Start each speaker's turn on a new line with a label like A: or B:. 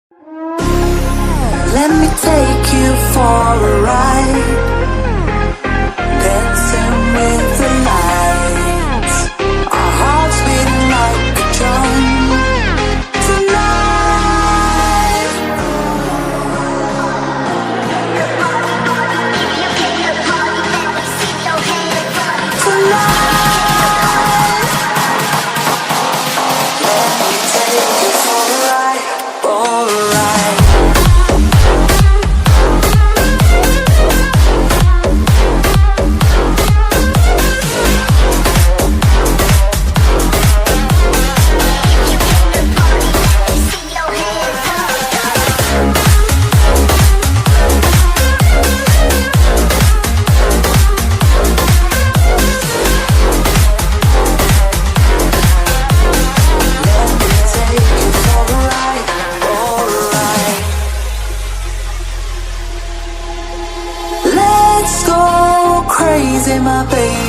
A: Let me take you for a ride, dancing with the lights, our hearts beating like a drum. Tonight, let me take you for a ride, for a ride. Let's go crazy, my baby.